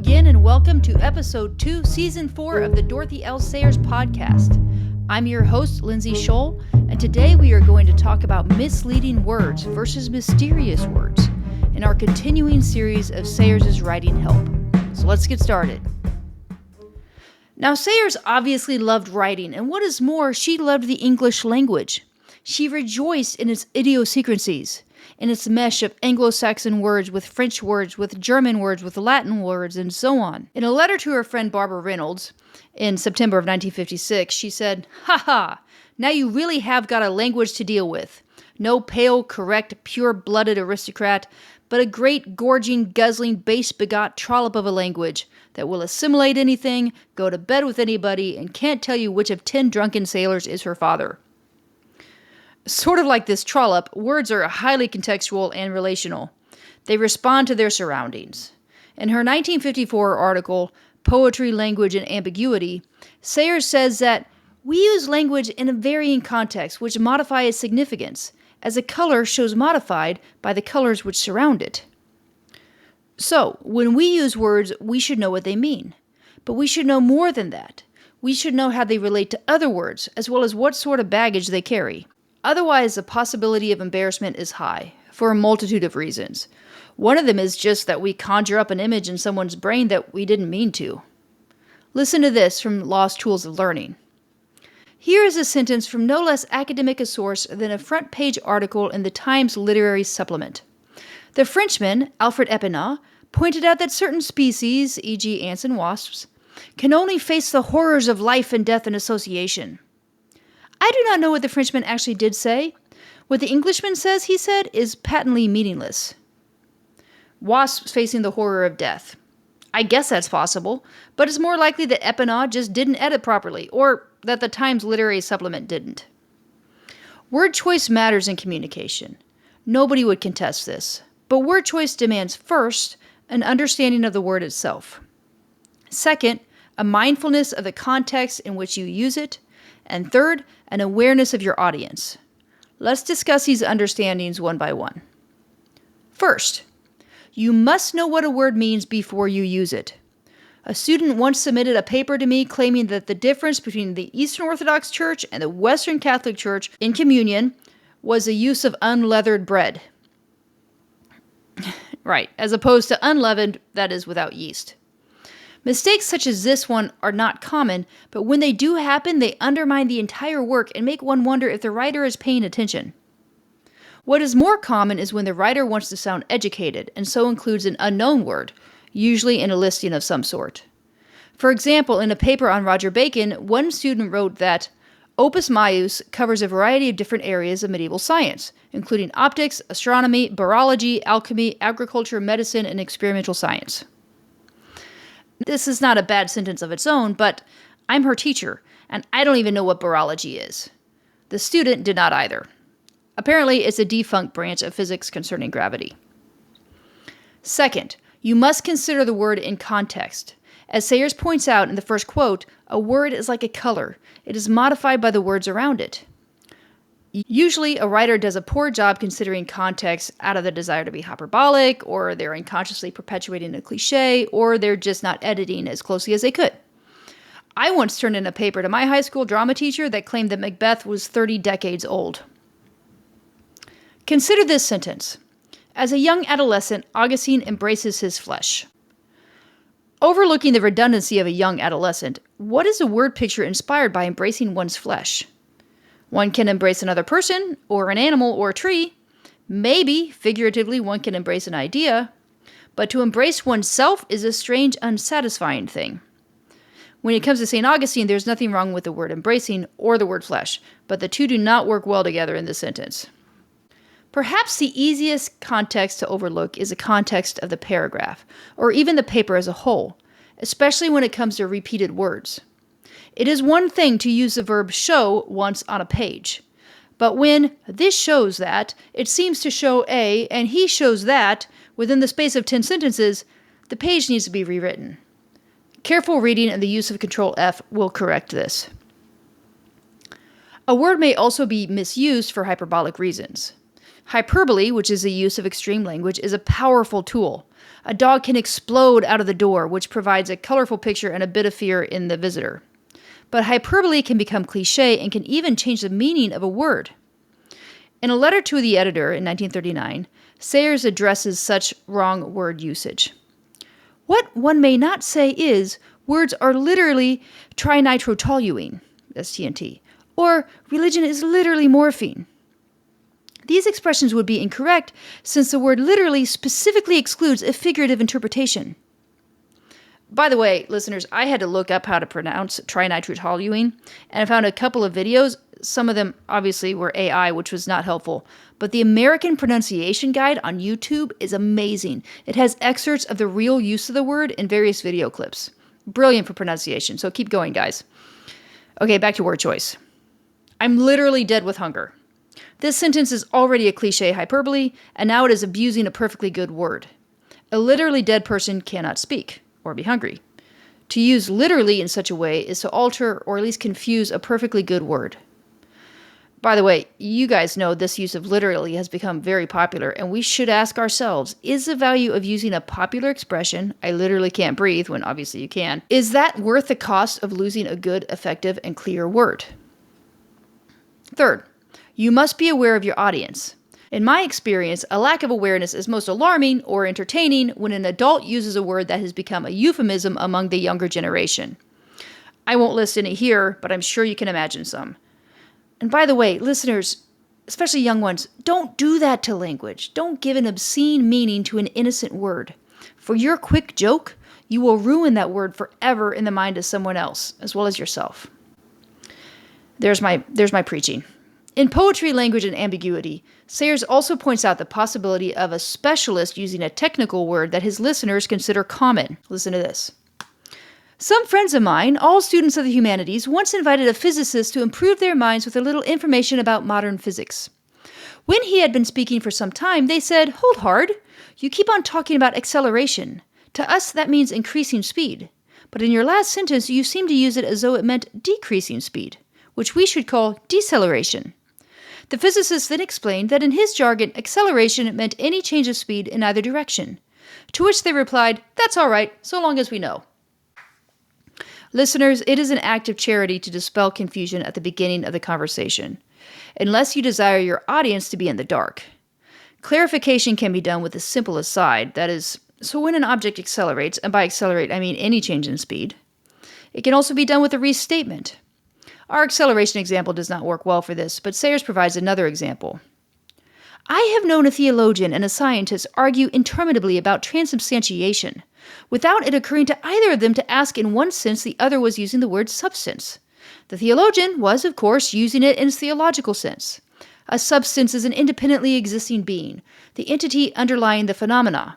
again and welcome to episode 2, season 4 of the Dorothy L. Sayers podcast. I'm your host, Lindsay Scholl, and today we are going to talk about misleading words versus mysterious words in our continuing series of Sayers' writing help. So let's get started. Now, Sayers obviously loved writing, and what is more, she loved the English language. She rejoiced in its idiosyncrasies, in its mesh of Anglo-Saxon words with French words, with German words, with Latin words, and so on. In a letter to her friend Barbara Reynolds in September of 1956, she said, "Ha ha! Now you really have got a language to deal with. No pale, correct, pure-blooded aristocrat, but a great, gorging, guzzling, base-begot trollop of a language that will assimilate anything, go to bed with anybody, and can't tell you which of 10 drunken sailors is her father." Sort of like this trollop, words are highly contextual and relational. They respond to their surroundings. In her 1954 article, Poetry, Language, and Ambiguity, Sayers says that we use language in a varying context which modify its significance, as a color shows modified by the colors which surround it. So, when we use words, we should know what they mean. But we should know more than that. We should know how they relate to other words, as well as what sort of baggage they carry. Otherwise, the possibility of embarrassment is high, for a multitude of reasons. One of them is just that we conjure up an image in someone's brain that we didn't mean to. Listen to this from Lost Tools of Learning. Here is a sentence from no less academic a source than a front-page article in the Times Literary Supplement. The Frenchman, Alfred Epinat, pointed out that certain species, e.g. ants and wasps, can only face the horrors of life and death in association. I do not know what the Frenchman actually did say. What the Englishman says he said is patently meaningless. Wasps facing the horror of death. I guess that's possible, but it's more likely that Epinat just didn't edit properly, or that the Times Literary Supplement didn't. Word choice matters in communication. Nobody would contest this, but word choice demands first an understanding of the word itself. Second, a mindfulness of the context in which you use it, and third, an awareness of your audience. Let's discuss these understandings one by one. First, you must know what a word means before you use it. A student once submitted a paper to me claiming that the difference between the Eastern Orthodox Church and the Western Catholic Church in communion was the use of unleavened bread. Right, as opposed to unleavened, that is without yeast. Mistakes such as this one are not common, but when they do happen, they undermine the entire work and make one wonder if the writer is paying attention. What is more common is when the writer wants to sound educated, and so includes an unknown word, usually in a listing of some sort. For example, in a paper on Roger Bacon, one student wrote that Opus Maius covers a variety of different areas of medieval science, including optics, astronomy, barology, alchemy, agriculture, medicine, and experimental science. This is not a bad sentence of its own, but I'm her teacher, and I don't even know what barology is. The student did not either. Apparently, it's a defunct branch of physics concerning gravity. Second, you must consider the word in context. As Sayers points out in the first quote, a word is like a color. It is modified by the words around it. Usually, a writer does a poor job considering context out of the desire to be hyperbolic, or they're unconsciously perpetuating a cliche, or they're just not editing as closely as they could. I once turned in a paper to my high school drama teacher that claimed that Macbeth was 30 decades old. Consider this sentence. As a young adolescent, Augustine embraces his flesh. Overlooking the redundancy of a young adolescent, what is a word picture inspired by embracing one's flesh? One can embrace another person, or an animal, or a tree. Maybe, figuratively, one can embrace an idea. But to embrace oneself is a strange, unsatisfying thing. When it comes to St. Augustine, there's nothing wrong with the word embracing or the word flesh, but the two do not work well together in this sentence. Perhaps the easiest context to overlook is the context of the paragraph, or even the paper as a whole, especially when it comes to repeated words. It is one thing to use the verb show once on a page, but when this shows that, it seems to show A, and he shows that, within the space of 10 sentences, the page needs to be rewritten. Careful reading and the use of Control F will correct this. A word may also be misused for hyperbolic reasons. Hyperbole, which is the use of extreme language, is a powerful tool. A dog can explode out of the door, which provides a colorful picture and a bit of fear in the visitor. But hyperbole can become cliché and can even change the meaning of a word. In a letter to the editor in 1939, Sayers addresses such wrong word usage. What one may not say is, words are literally trinitrotoluene, that's TNT, or religion is literally morphine. These expressions would be incorrect since the word literally specifically excludes a figurative interpretation. By the way, listeners, I had to look up how to pronounce trinitrotoluene, and I found a couple of videos. Some of them obviously were AI, which was not helpful. But the American Pronunciation Guide on YouTube is amazing. It has excerpts of the real use of the word in various video clips. Brilliant for pronunciation, so keep going, guys. Okay, back to word choice. I'm literally dead with hunger. This sentence is already a cliché hyperbole, and now it is abusing a perfectly good word. A literally dead person cannot speak or be hungry. To use literally in such a way is to alter or at least confuse a perfectly good word. By the way, you guys know this use of literally has become very popular, and we should ask ourselves, is the value of using a popular expression, I literally can't breathe, when obviously you can, is that worth the cost of losing a good, effective, and clear word? Third, you must be aware of your audience. In my experience, a lack of awareness is most alarming or entertaining when an adult uses a word that has become a euphemism among the younger generation. I won't list any here, but I'm sure you can imagine some. And by the way, listeners, especially young ones, don't do that to language. Don't give an obscene meaning to an innocent word. For your quick joke, you will ruin that word forever in the mind of someone else, as well as yourself. There's my preaching. In Poetry, Language, and Ambiguity, Sayers also points out the possibility of a specialist using a technical word that his listeners consider common. Listen to this. Some friends of mine, all students of the humanities, once invited a physicist to improve their minds with a little information about modern physics. When he had been speaking for some time, they said, "Hold hard. You keep on talking about acceleration. To us, that means increasing speed. But in your last sentence, you seem to use it as though it meant decreasing speed, which we should call deceleration." The physicist then explained that in his jargon, acceleration meant any change of speed in either direction. To which they replied, "That's all right, so long as we know." Listeners, it is an act of charity to dispel confusion at the beginning of the conversation, unless you desire your audience to be in the dark. Clarification can be done with a simple aside, that is, so when an object accelerates, and by accelerate I mean any change in speed, it can also be done with a restatement. Our acceleration example does not work well for this, but Sayers provides another example. I have known a theologian and a scientist argue interminably about transubstantiation, without it occurring to either of them to ask in one sense the other was using the word substance. The theologian was, of course, using it in its theological sense. A substance is an independently existing being, the entity underlying the phenomena.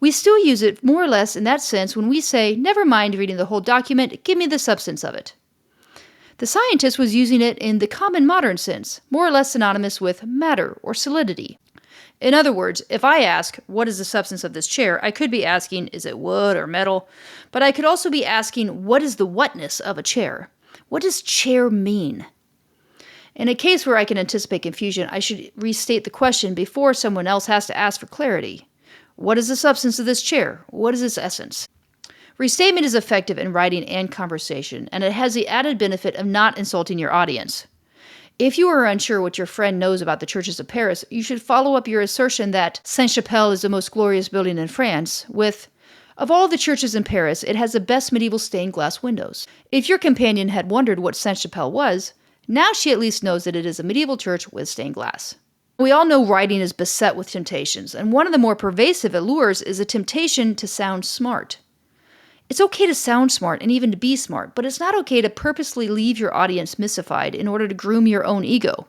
We still use it more or less in that sense when we say, never mind reading the whole document, give me the substance of it. The scientist was using it in the common modern sense, more or less synonymous with matter or solidity. In other words, if I ask, what is the substance of this chair, I could be asking, is it wood or metal? But I could also be asking, what is the whatness of a chair? What does chair mean? In a case where I can anticipate confusion, I should restate the question before someone else has to ask for clarity. What is the substance of this chair? What is its essence? Restatement is effective in writing and conversation, and it has the added benefit of not insulting your audience. If you are unsure what your friend knows about the churches of Paris, you should follow up your assertion that Sainte-Chapelle is the most glorious building in France with, of all the churches in Paris, it has the best medieval stained glass windows. If your companion had wondered what Sainte-Chapelle was, now she at least knows that it is a medieval church with stained glass. We all know writing is beset with temptations, and one of the more pervasive allures is a temptation to sound smart. It's okay to sound smart and even to be smart, but it's not okay to purposely leave your audience mystified in order to groom your own ego.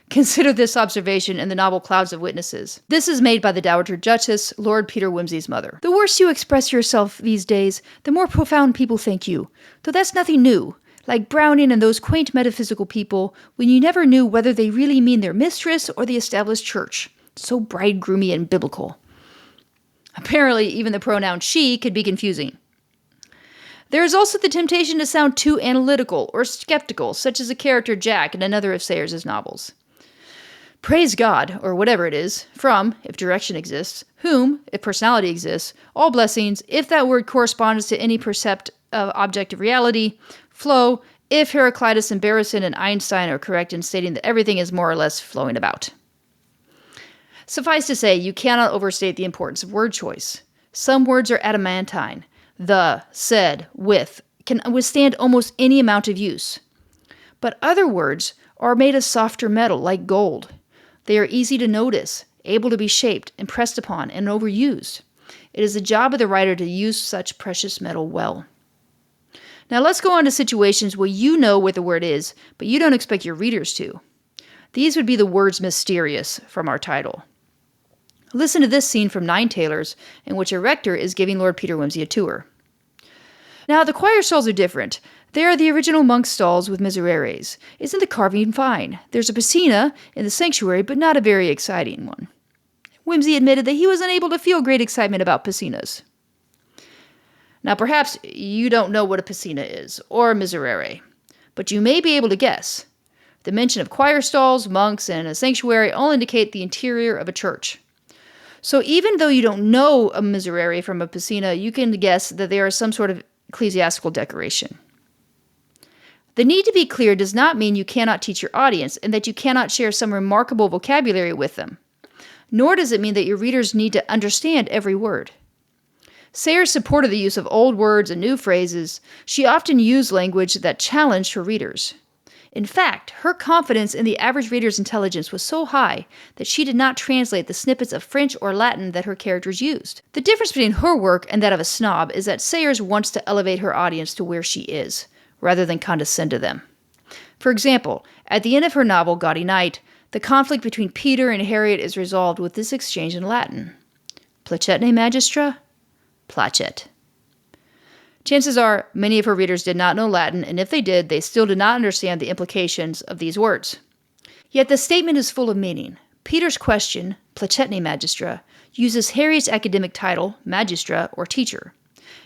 Consider this observation in the novel Clouds of Witnesses. This is made by the Dowager Duchess, Lord Peter Wimsey's mother. The worse you express yourself these days, the more profound people think you, though that's nothing new. Like Browning and those quaint metaphysical people, when you never knew whether they really mean their mistress or the established church. So bridegroomy and biblical. Apparently, even the pronoun she could be confusing. There is also the temptation to sound too analytical or skeptical, such as the character Jack in another of Sayers' novels. Praise God, or whatever it is, from, if direction exists, whom, if personality exists, all blessings, if that word corresponds to any percept of objective reality, flow, if Heraclitus and Barrison and Einstein are correct in stating that everything is more or less flowing about. Suffice to say, you cannot overstate the importance of word choice. Some words are adamantine. The, said, with, can withstand almost any amount of use. But other words are made of softer metal, like gold. They are easy to notice, able to be shaped, impressed upon, and overused. It is the job of the writer to use such precious metal well. Now let's go on to situations where you know what the word is, but you don't expect your readers to. These would be the words mysterious from our title. Listen to this scene from Nine Tailors, in which a rector is giving Lord Peter Wimsey a tour. Now, the choir stalls are different. They are the original monk stalls with misereres. Isn't the carving fine? There's a piscina in the sanctuary, but not a very exciting one. Wimsey admitted that he was unable to feel great excitement about piscinas. Now, perhaps you don't know what a piscina is, or a miserere, but you may be able to guess. The mention of choir stalls, monks, and a sanctuary all indicate the interior of a church. So even though you don't know a miserere from a piscina, you can guess that they are some sort of ecclesiastical decoration. The need to be clear does not mean you cannot teach your audience and that you cannot share some remarkable vocabulary with them. Nor does it mean that your readers need to understand every word. Sayers supported the use of old words and new phrases. She often used language that challenged her readers. In fact, her confidence in the average reader's intelligence was so high that she did not translate the snippets of French or Latin that her characters used. The difference between her work and that of a snob is that Sayers wants to elevate her audience to where she is, rather than condescend to them. For example, at the end of her novel, Gaudy Night, the conflict between Peter and Harriet is resolved with this exchange in Latin. Placetne magistra? Placet. Chances are, many of her readers did not know Latin, and if they did, they still did not understand the implications of these words. Yet the statement is full of meaning. Peter's question, Placetne magistra, uses Harriet's academic title, magistra, or teacher.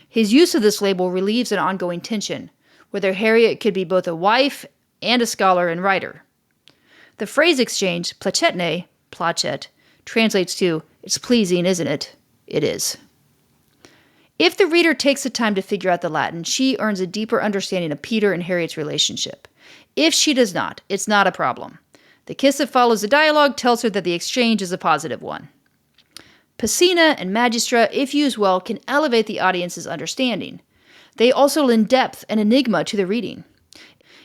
His use of this label relieves an ongoing tension, whether Harriet could be both a wife and a scholar and writer. The phrase exchange, Placetne, placet, translates to, it's pleasing, isn't it? It is. If the reader takes the time to figure out the Latin, she earns a deeper understanding of Peter and Harriet's relationship. If she does not, it's not a problem. The kiss that follows the dialogue tells her that the exchange is a positive one. Piscina and magistra, if used well, can elevate the audience's understanding. They also lend depth and enigma to the reading.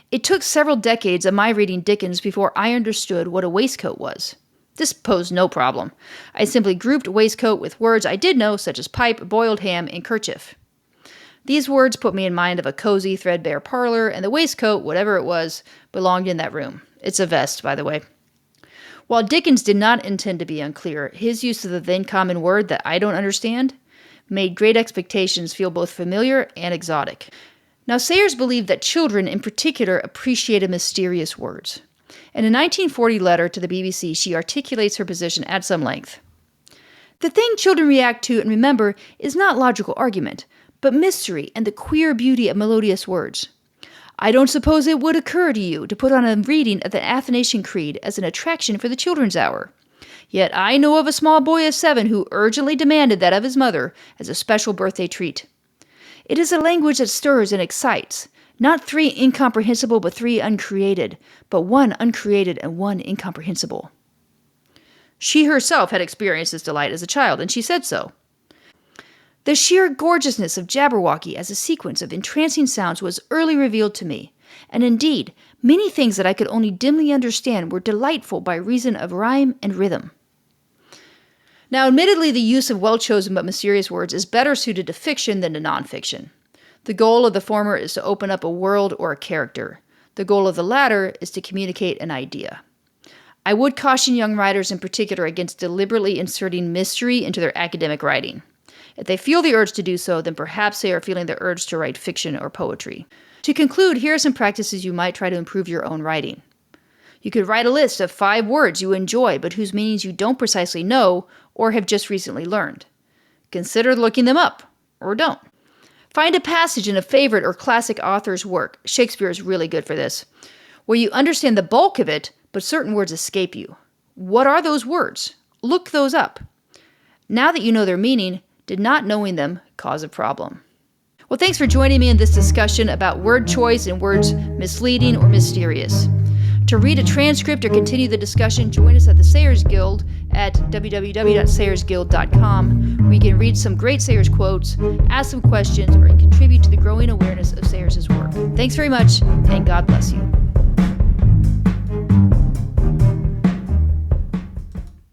It took several decades of my reading Dickens before I understood what a waistcoat was. This posed no problem. I simply grouped waistcoat with words I did know, such as pipe, boiled ham, and kerchief. These words put me in mind of a cozy, threadbare parlor, and the waistcoat, whatever it was, belonged in that room. It's a vest, by the way. While Dickens did not intend to be unclear, his use of the then common word that I don't understand made Great Expectations feel both familiar and exotic. Now, Sayers believed that children in particular appreciated mysterious words. In a 1940 letter to the BBC, she articulates her position at some length. The thing children react to and remember is not logical argument, but mystery and the queer beauty of melodious words. I don't suppose it would occur to you to put on a reading of the Athanasian Creed as an attraction for the children's hour. Yet I know of a small boy of 7 who urgently demanded that of his mother as a special birthday treat. It is a language that stirs and excites. Not 3 incomprehensible, but 3 uncreated, but 1 uncreated and 1 incomprehensible. She herself had experienced this delight as a child, and she said so. The sheer gorgeousness of Jabberwocky as a sequence of entrancing sounds was early revealed to me, and indeed, many things that I could only dimly understand were delightful by reason of rhyme and rhythm. Now, admittedly, the use of well-chosen but mysterious words is better suited to fiction than to nonfiction. The goal of the former is to open up a world or a character. The goal of the latter is to communicate an idea. I would caution young writers in particular against deliberately inserting mystery into their academic writing. If they feel the urge to do so, then perhaps they are feeling the urge to write fiction or poetry. To conclude, here are some practices you might try to improve your own writing. You could write a list of 5 words you enjoy but whose meanings you don't precisely know or have just recently learned. Consider looking them up, or don't. Find a passage in a favorite or classic author's work, Shakespeare is really good for this, where you understand the bulk of it, but certain words escape you. What are those words? Look those up. Now that you know their meaning, did not knowing them cause a problem? Well, thanks for joining me in this discussion about word choice and words misleading or mysterious. To read a transcript or continue the discussion, join us at the Sayers Guild at www.sayersguild.com, where you can read some great Sayers quotes, ask some questions, or contribute to the growing awareness of Sayers' work. Thanks very much, and God bless you.